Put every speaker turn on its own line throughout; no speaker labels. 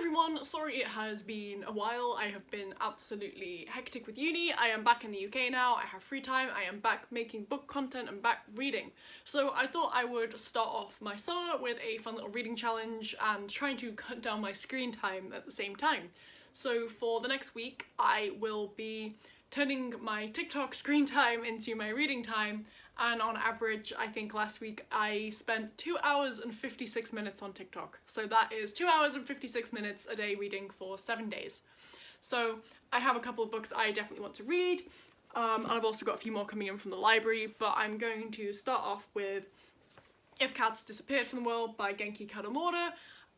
everyone, sorry it has been a while. I have been absolutely hectic with uni. I am back in the UK now, I have free time, I am back making book content and back reading. So I thought I would start off my summer with a fun little reading challenge and trying to cut down my screen time at the same time. So for the next week I will be turning my TikTok screen time into my reading time, and on average I think last week I spent 2 hours and 56 minutes on TikTok. So that is 2 hours and 56 minutes a day reading for 7 days. So I have a couple of books I definitely want to read, and I've also got a few more coming in from the library, but I'm going to start off with If Cats Disappeared from the World by Genki Kadomura,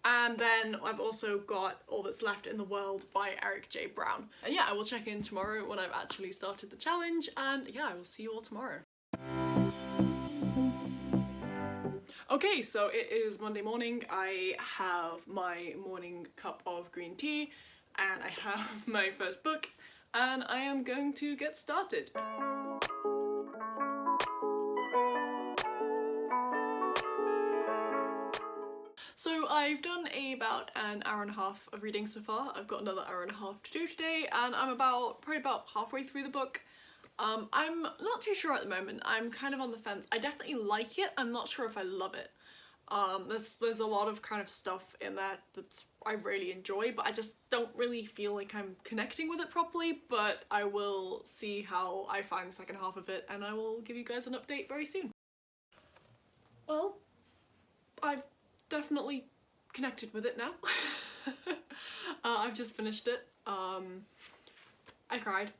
and then I've also got All That's Left in the World by Eric J. Brown. And yeah, I will check in tomorrow when I've actually started the challenge, and yeah, I will see you all tomorrow. Okay, so it is Monday morning. I have my morning cup of green tea, and I have my first book, and I am going to get started. So I've done about an hour and a half of reading so far. I've got another hour and a half to do today, and I'm probably about halfway through the book. I'm not too sure at the moment. I'm kind of on the fence. I definitely like it. I'm not sure if I love it. There's a lot of kind of stuff in there that I really enjoy, but I just don't really feel like I'm connecting with it properly. But I will see how I find the second half of it, and I will give you guys an update very soon. Well, I've definitely connected with it now. I've just finished it. I cried.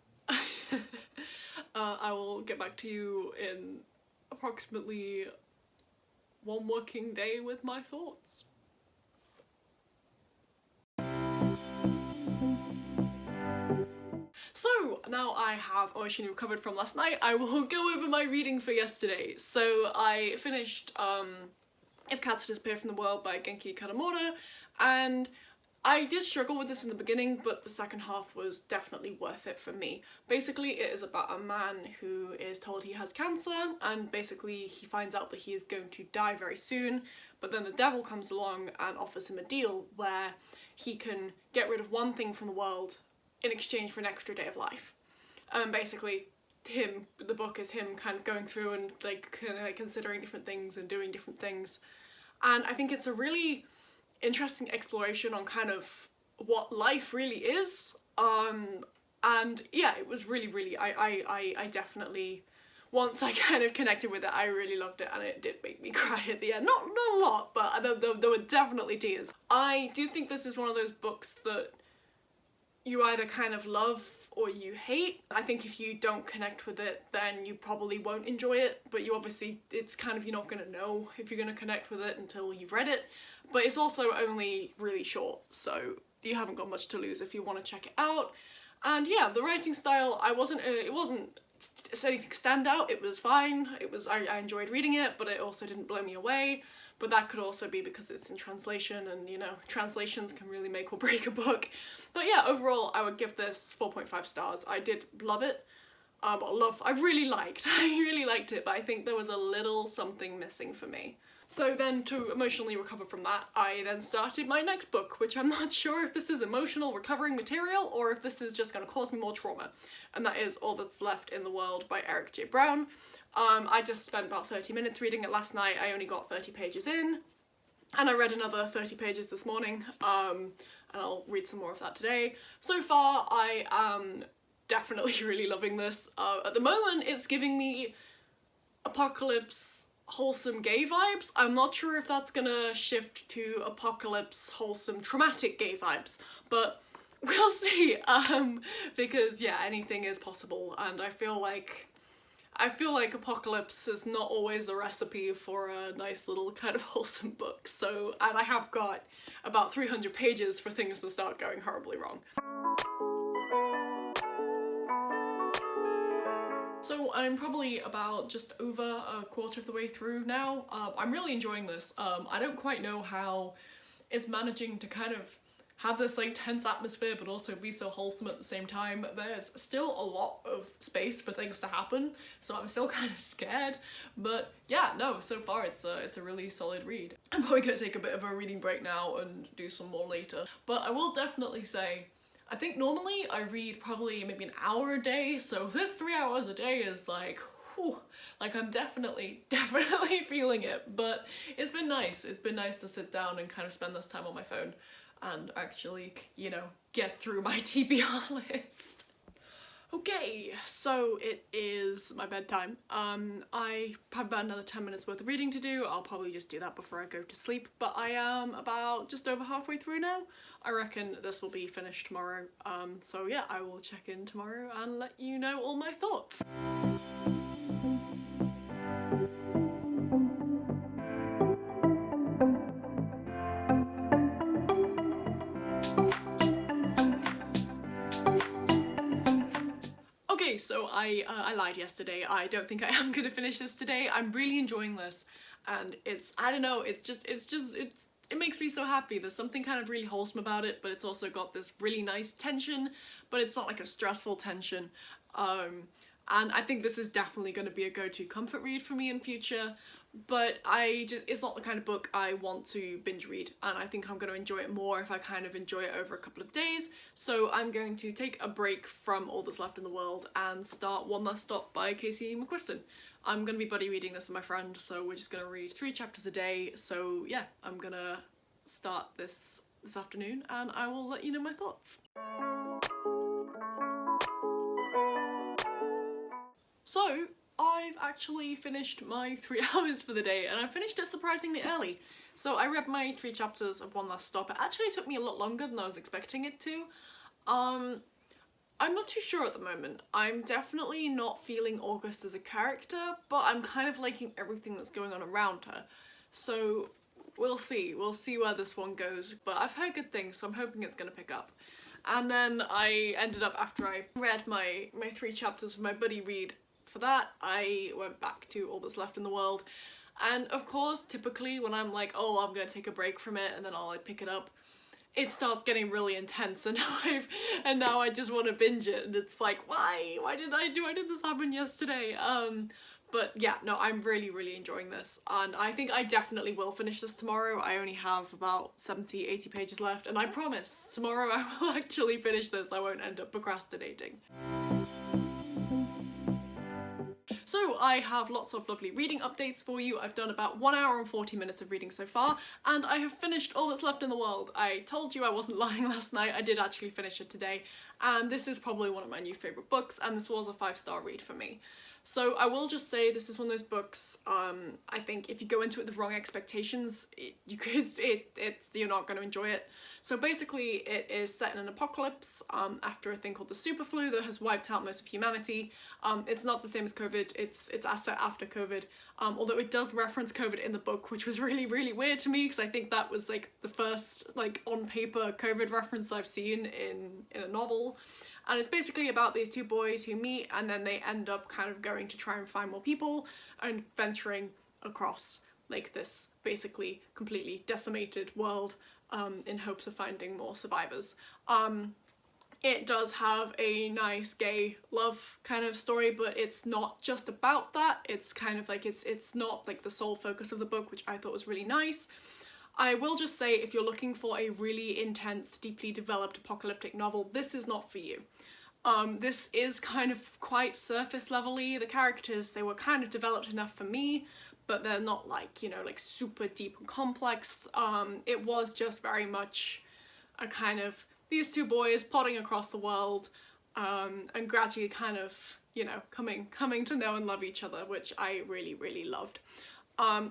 I will get back to you in approximately 1 working day with my thoughts. So now I have emotionally recovered from last night, I will go over my reading for yesterday. So I finished If Cats Disappear from the World by Genki Kadomura, and I did struggle with this in the beginning, but the second half was definitely worth it for me. Basically, it is about a man who is told he has cancer, and basically he finds out that he is going to die very soon, but then the devil comes along and offers him a deal where he can get rid of one thing from the world in exchange for an extra day of life. Basically, the book is him kind of going through and kind of considering different things and doing different things. And I think it's a really interesting exploration on kind of what life really is. And yeah, it was really, I definitely, once I kind of connected with it, I really loved it, and it did make me cry at the end. Not a lot, but there were definitely tears. I do think this is one of those books that you either kind of love or you hate. I think if you don't connect with it, then you probably won't enjoy it, but you obviously, it's kind of, you're not gonna know if you're gonna connect with it until you've read it. But it's also only really short, so you haven't got much to lose if you want to check it out. And yeah, the writing style, it wasn't anything standout. It was fine. I enjoyed reading it, but it also didn't blow me away. But that could also be because it's in translation, and you know, translations can really make or break a book. But yeah, overall I would give this 4.5 stars. I did love it. I really liked it, but I think there was a little something missing for me. So then, to emotionally recover from that, I then started my next book, which I'm not sure if this is emotional recovering material or if this is just going to cause me more trauma, and that is All That's Left in the World by Eric J. Brown. I just spent about 30 minutes reading it last night. I only got 30 pages in, and I read another 30 pages this morning, and I'll read some more of that today. So far, I am definitely really loving this. At the moment, it's giving me apocalypse wholesome gay vibes. I'm not sure if that's gonna shift to apocalypse wholesome traumatic gay vibes, but we'll see, because yeah, anything is possible, and I feel like apocalypse is not always a recipe for a nice little kind of wholesome book. So, and I have got about 300 pages for things to start going horribly wrong. So I'm probably about just over a quarter of the way through now. I'm really enjoying this. I don't quite know how it's managing to kind of have this like tense atmosphere but also be so wholesome at the same time. There's still a lot of space for things to happen, so I'm still kind of scared, but yeah, no, so far it's a really solid read. I'm probably gonna take a bit of a reading break now and do some more later, but I will definitely say I think normally I read probably maybe an hour a day, so this 3 hours a day is like, whew, like I'm definitely feeling it, but it's been nice. It's been nice to sit down and kind of spend this time on my phone and actually, you know, get through my TBR list. Okay, so it is my bedtime. I have about another 10 minutes worth of reading to do. I'll probably just do that before I go to sleep, but I am about just over halfway through now. I reckon this will be finished tomorrow. So yeah, I will check in tomorrow and let you know all my thoughts. Okay, so I lied yesterday. I don't think I am gonna finish this today. I'm really enjoying this, and I don't know, it makes me so happy. There's something kind of really wholesome about it, but it's also got this really nice tension, but it's not like a stressful tension. And I think this is definitely going to be a go-to comfort read for me in future, but it's not the kind of book I want to binge read, and I think I'm going to enjoy it more if I kind of enjoy it over a couple of days. So I'm going to take a break from All That's Left in the World and start One Last Stop by Casey McQuiston. I'm going to be buddy reading this with my friend, so we're just going to read 3 chapters a day. So yeah, I'm going to start this afternoon and I will let you know my thoughts. So, I've actually finished my 3 hours for the day, and I finished it surprisingly early. So I read my 3 chapters of One Last Stop. It actually took me a lot longer than I was expecting it to. I'm not too sure at the moment. I'm definitely not feeling August as a character, but I'm kind of liking everything that's going on around her. So we'll see where this one goes, but I've heard good things, so I'm hoping it's gonna pick up. And then I ended up, after I read my 3 chapters for my buddy read, for that, I went back to All That's Left in the World. And of course, typically when I'm like, oh, I'm gonna take a break from it and then I'll like pick it up, it starts getting really intense, and now I just want to binge it, and it's like, why did this happen yesterday? But yeah, no, I'm really enjoying this, and I think I definitely will finish this tomorrow. I only have about 70-80 pages left, and I promise tomorrow I will actually finish this. I won't end up procrastinating. So I have lots of lovely reading updates for you. I've done about 1 hour and 40 minutes of reading so far, and I have finished All That's Left in the World. I told you I wasn't lying last night. I did actually finish it today, and this is probably one of my new favourite books, and this was a 5-star read for me. So I will just say this is one of those books, I think if you go into it with the wrong expectations, you're not going to enjoy it. So basically it is set in an apocalypse after a thing called the super flu that has wiped out most of humanity. It's not the same as COVID, it's set after COVID, although it does reference COVID in the book, which was really weird to me, because I think that was like the first like on paper COVID reference I've seen in a novel. And it's basically about these 2 boys who meet, and then they end up kind of going to try and find more people and venturing across like this basically completely decimated world in hopes of finding more survivors. It does have a nice gay love kind of story, but it's not just about that. It's kind of like, it's not like the sole focus of the book, which I thought was really nice. I will just say, if you're looking for a really intense, deeply developed apocalyptic novel, this is not for you. This is kind of quite surface level-y. The characters, they were kind of developed enough for me, but they're not like, you know, like super deep and complex. It was just very much a kind of these 2 boys plodding across the world, and gradually kind of, you know, coming to know and love each other, which I really loved.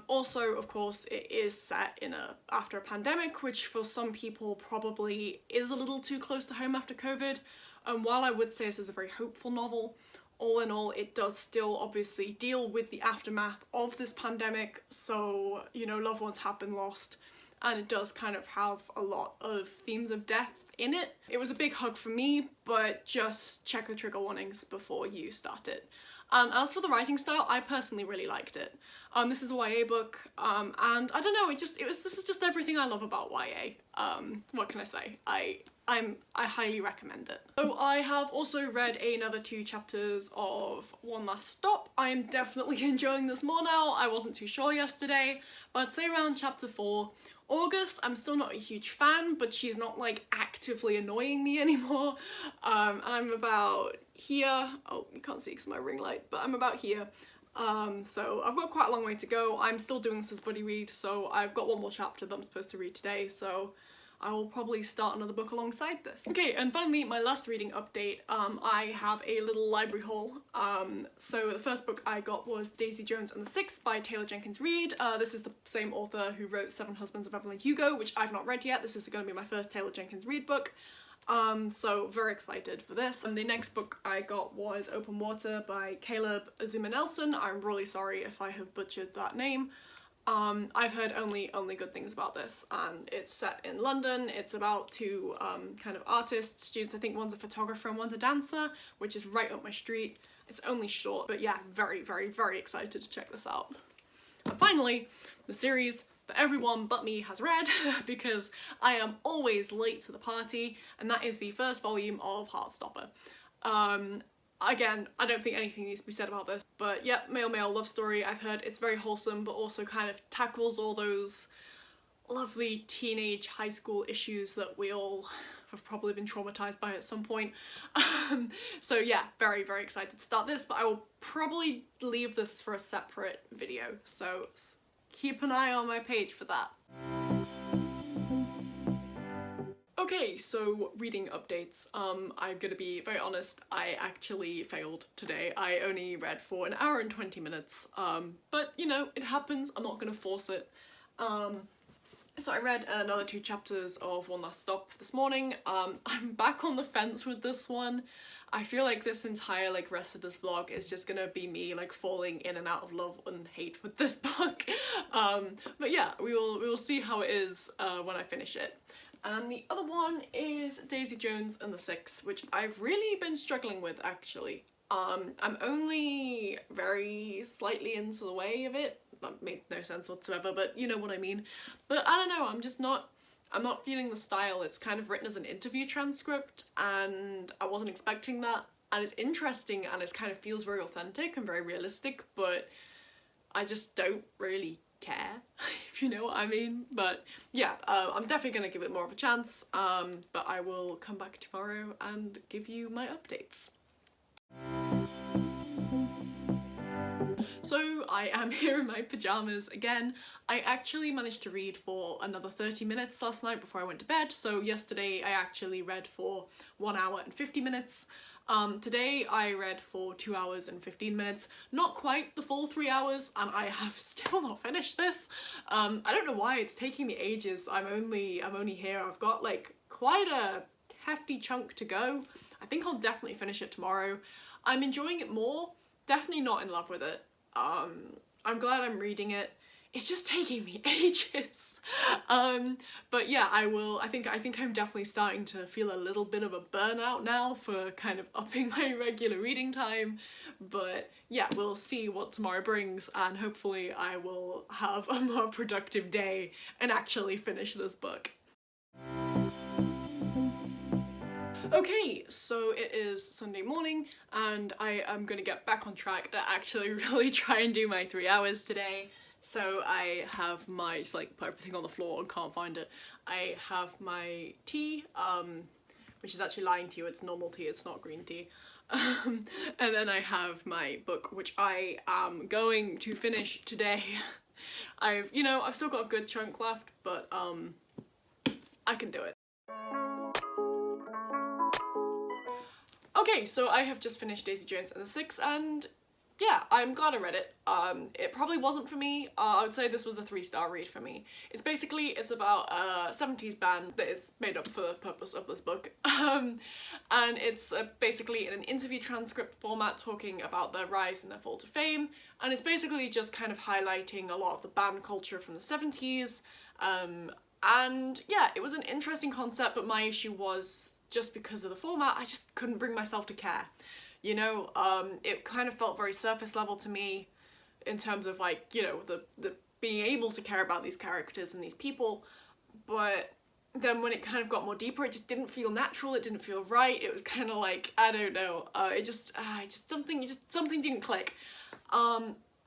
Also, of course, it is set after a pandemic, which for some people probably is a little too close to home after COVID. And while I would say this is a very hopeful novel, all in all, it does still obviously deal with the aftermath of this pandemic. So, you know, loved ones have been lost, and it does kind of have a lot of themes of death in it. It was a big hug for me, but just check the trigger warnings before you start it. And as for the writing style, I personally really liked it. This is a YA book, and I don't know, this is just everything I love about YA. What can I say? I highly recommend it. So I have also read another 2 chapters of One Last Stop. I am definitely enjoying this more now. I wasn't too sure yesterday, but I'd say around chapter 4. August, I'm still not a huge fan, but she's not like actively annoying me anymore. I'm about here. Oh, you can't see because of my ring light, but I'm about here. So I've got quite a long way to go. I'm still doing this as buddy read, so I've got 1 more chapter that I'm supposed to read today, so I will probably start another book alongside this. Okay, and finally, my last reading update. I have a little library haul. So the first book I got was Daisy Jones and the Six by Taylor Jenkins Reid. This is the same author who wrote Seven Husbands of Evelyn Hugo, which I've not read yet. This is going to be my first Taylor Jenkins Reid book. So very excited for this. And the next book I got was Open Water by Caleb Azuma Nelson. I'm really sorry if I have butchered that name. I've heard only good things about this, and it's set in London. It's about 2 kind of artists, students. I think one's a photographer and one's a dancer, which is right up my street. It's only short, but yeah, very, very, very excited to check this out. And finally, the series that everyone but me has read, because I am always late to the party, and that is the first volume of Heartstopper. Again, I don't think anything needs to be said about this, but yeah, male love story. I've heard it's very wholesome, but also kind of tackles all those lovely teenage high school issues that we all have probably been traumatized by at some point. So yeah, very, very excited to start this, but I will probably leave this for a separate video, so keep an eye on my page for that. Okay, so reading updates. I'm gonna be very honest, I actually failed today. I only read for 1 hour and 20 minutes, but you know, it happens, I'm not gonna force it. So I read another 2 chapters of One Last Stop this morning. I'm back on the fence with this one. I feel like this entire rest of this vlog is just gonna be me falling in and out of love and hate with this book. But yeah, we will see how it is when I finish it. And the other one is Daisy Jones and the Six, which I've really been struggling with actually. I'm only very slightly into the way of it. That made no sense whatsoever, but you know what I mean. But I don't know, I'm not feeling the style. It's kind of written as an interview transcript, and I wasn't expecting that. And it's interesting, and it kind of feels very authentic and very realistic, but I just don't really care, if you know what I mean. But yeah, I'm definitely gonna give it more of a chance, but I will come back tomorrow and give you my updates. So I am here in my pajamas again. I actually managed to read for another 30 minutes last night before I went to bed, so yesterday I actually read for 1 hour and 50 minutes. Today I read for 2 hours and 15 minutes, not quite the full 3 hours, and I have still not finished this. I don't know why it's taking me ages. I'm only here. I've got quite a hefty chunk to go. I think I'll definitely finish it tomorrow. I'm enjoying it more, definitely not in love with it. I'm glad I'm reading it. It's just taking me ages. But yeah, I think I'm definitely starting to feel a little bit of a burnout now for kind of upping my regular reading time. But yeah, we'll see what tomorrow brings, and hopefully I will have a more productive day and actually finish this book. Okay, so it is Sunday morning, and I am gonna get back on track and actually really try and do my 3 hours today. So I have my, just put everything on the floor and can't find it. I have my tea, which is actually lying to you, it's normal tea, it's not green tea. And then I have my book, which I am going to finish today. I've still got a good chunk left, but I can do it. Okay, so I have just finished Daisy Jones and the Six, and yeah, I'm glad I read it. It probably wasn't for me. I would say this was a 3-star read for me. It's about a 70s band that is made up for the purpose of this book. And it's basically in an interview transcript format talking about their rise and their fall to fame. And it's basically just kind of highlighting a lot of the band culture from the 70s. And yeah, it was an interesting concept, but my issue was just because of the format, I just couldn't bring myself to care. you know? It kind of felt very surface level to me in terms of like, you know, the being able to care about these characters and these people, but then when it kind of got more deeper, it just didn't feel natural, it didn't feel right, it was kind of like, I don't know, something didn't click.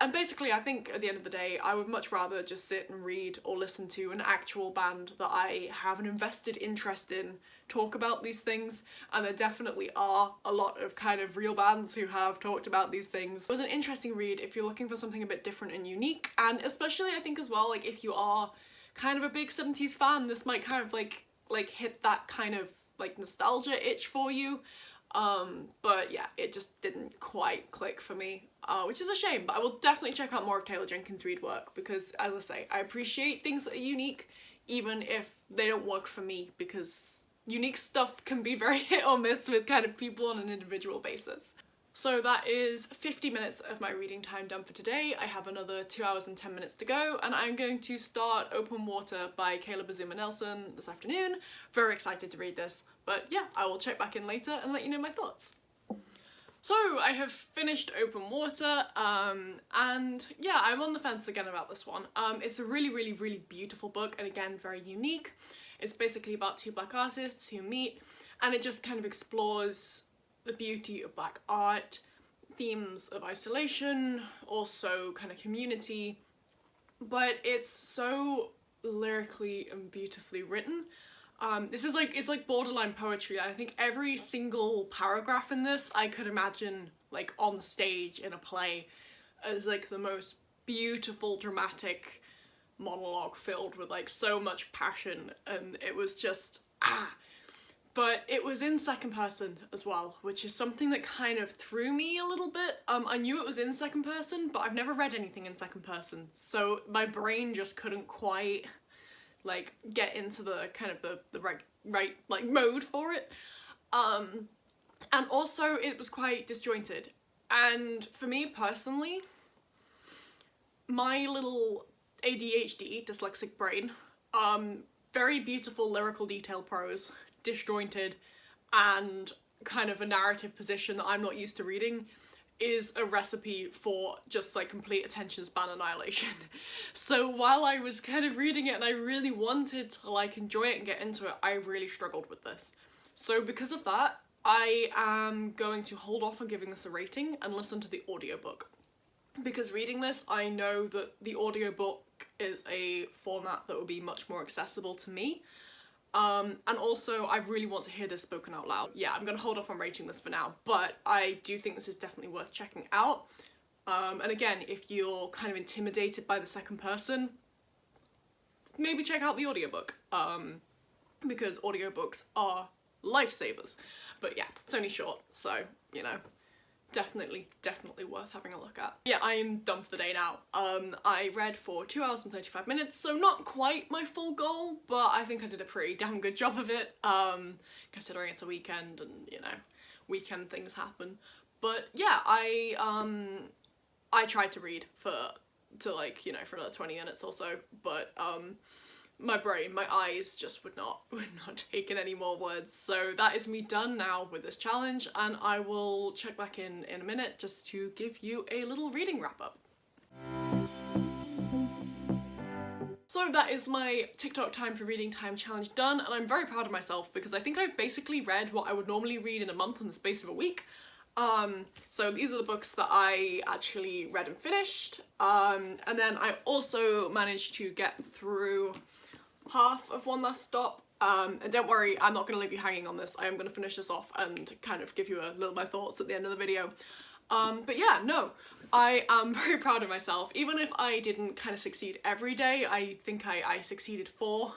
And basically I think at the end of the day, I would much rather just sit and read or listen to an actual band that I have an invested interest in talk about these things, and there definitely are a lot of kind of real bands who have talked about these things. It was an interesting read if you're looking for something a bit different and unique, and especially I think as well, like if you are kind of a big 70s fan, this might kind of like hit that kind of like nostalgia itch for you. But yeah, it just didn't quite click for me, which is a shame, but I will definitely check out more of Taylor Jenkins Reid work, because as I say, I appreciate things that are unique even if they don't work for me, because unique stuff can be very hit or miss with kind of people on an individual basis. So that is 50 minutes of my reading time done for today. I have another 2 hours and 10 minutes to go, and I'm going to start Open Water by Caleb Azuma Nelson this afternoon. Very excited to read this, but yeah, I will check back in later and let you know my thoughts. So I have finished Open Water, and yeah, I'm on the fence again about this one. It's a really beautiful book, and again, very unique. It's basically about two black artists who meet, and it just kind of explores the beauty of black art, themes of isolation, also kind of community, but it's so lyrically and beautifully written. This is like, it's like borderline poetry. I think every single paragraph in this I could imagine like on stage in a play as like the most beautiful dramatic monologue filled with like so much passion, and it was just but it was in second person as well, which is something that kind of threw me a little bit. I knew it was in second person, but I've never read anything in second person, so my brain just couldn't quite like get into the kind of the right like mode for it. And also it was quite disjointed, and for me personally, my little ADHD dyslexic brain, very beautiful lyrical detail prose, disjointed, and kind of a narrative position that I'm not used to reading is a recipe for just like complete attention span annihilation. So while I was kind of reading it and I really wanted to like enjoy it and get into it, I really struggled with this. So because of that, I am going to hold off on giving this a rating and listen to the audiobook. Because reading this, I know that the audiobook is a format that will be much more accessible to me. And also I really want to hear this spoken out loud. Yeah, I'm gonna hold off on rating this for now, but I do think this is definitely worth checking out. And again, if you're kind of intimidated by the second person, maybe check out the audiobook, because audiobooks are lifesavers. But yeah, it's only short, so, you know, definitely worth having a look at. Yeah, I am done for the day now. I read for 2 hours and 35 minutes, so not quite my full goal, but I think I did a pretty damn good job of it, considering it's a weekend and, you know, weekend things happen. But yeah, I tried to read for another 20 minutes or so, but my brain, my eyes just would not take in any more words. So that is me done now with this challenge, and I will check back in a minute just to give you a little reading wrap up. So that is my TikTok time for reading time challenge done, and I'm very proud of myself because I think I've basically read what I would normally read in a month in the space of a week. So these are the books that I actually read and finished, and then I also managed to get through half of One Last Stop, and don't worry, I'm not going to leave you hanging on this. I am going to finish this off and kind of give you a little my thoughts at the end of the video. But yeah, no, I am very proud of myself. Even if I didn't kind of succeed every day, I think I succeeded 4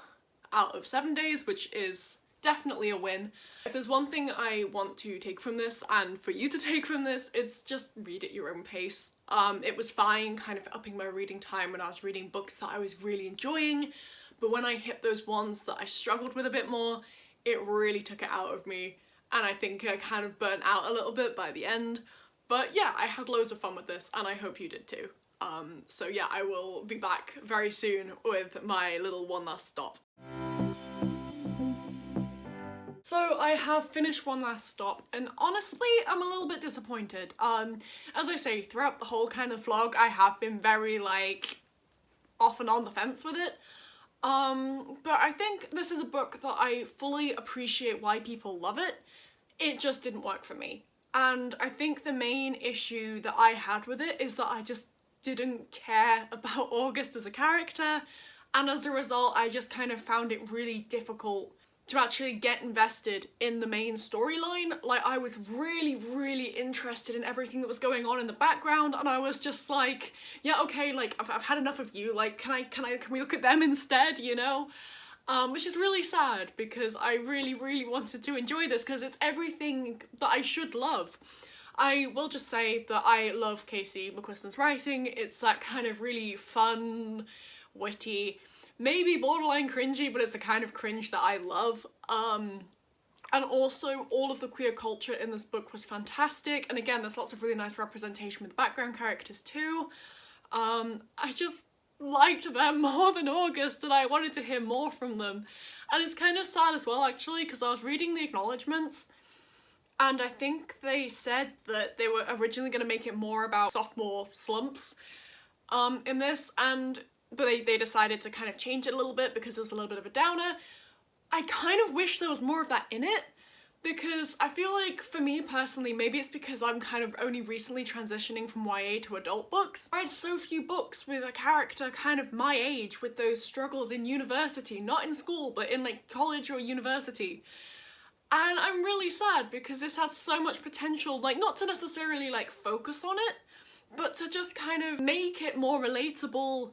out of 7 days, which is definitely a win. If there's one thing I want to take from this, and for you to take from this, it's just read at your own pace. It was fine kind of upping my reading time when I was reading books that I was really enjoying, but when I hit those ones that I struggled with a bit more, it really took it out of me, and I think I kind of burnt out a little bit by the end. But yeah, I had loads of fun with this, and I hope you did too. So yeah, I will be back very soon with my little One Last Stop. So I have finished One Last Stop, and honestly, I'm a little bit disappointed. As I say, throughout the whole kind of vlog, I have been very, like, off and on the fence with it. But I think this is a book that I fully appreciate why people love it. It just didn't work for me. And I think the main issue that I had with it is that I just didn't care about August as a character, and as a result I just kind of found it really difficult to actually get invested in the main storyline. Like, I was really interested in everything that was going on in the background, and I was just like, yeah, okay, like, I've had enough of you, like, can we look at them instead, you know? Which is really sad, because I really wanted to enjoy this, because it's everything that I should love. I will just say that I love Casey McQuiston's writing. It's that kind of really fun, witty, maybe borderline cringy, but it's the kind of cringe that I love. And also all of the queer culture in this book was fantastic, and again there's lots of really nice representation with background characters too. I just liked them more than August, and I wanted to hear more from them. And it's kind of sad as well, actually, because I was reading the acknowledgements, and I think they said that they were originally going to make it more about sophomore slumps in this, but they decided to kind of change it a little bit because it was a little bit of a downer. I kind of wish there was more of that in it, because I feel like, for me personally, maybe it's because I'm kind of only recently transitioning from YA to adult books. I read so few books with a character kind of my age with those struggles in university, not in school, but in like college or university. And I'm really sad, because this has so much potential, like, not to necessarily like focus on it, but to just kind of make it more relatable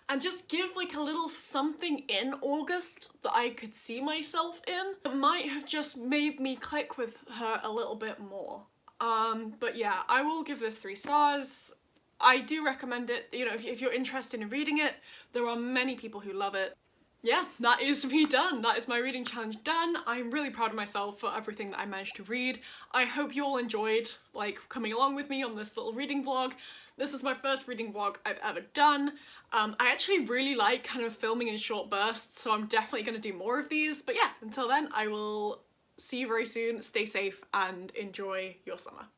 and just give like a little something in August that I could see myself in. It might have just made me click with her a little bit more. But yeah, I will give this 3 stars. I do recommend it, you know, if you're interested in reading it. There are many people who love it. Yeah, that is me done. That is my reading challenge done. I'm really proud of myself for everything that I managed to read. I hope you all enjoyed, like, coming along with me on this little reading vlog. This is my first reading vlog I've ever done. I actually really like kind of filming in short bursts, so I'm definitely going to do more of these. But yeah, until then, I will see you very soon. Stay safe and enjoy your summer.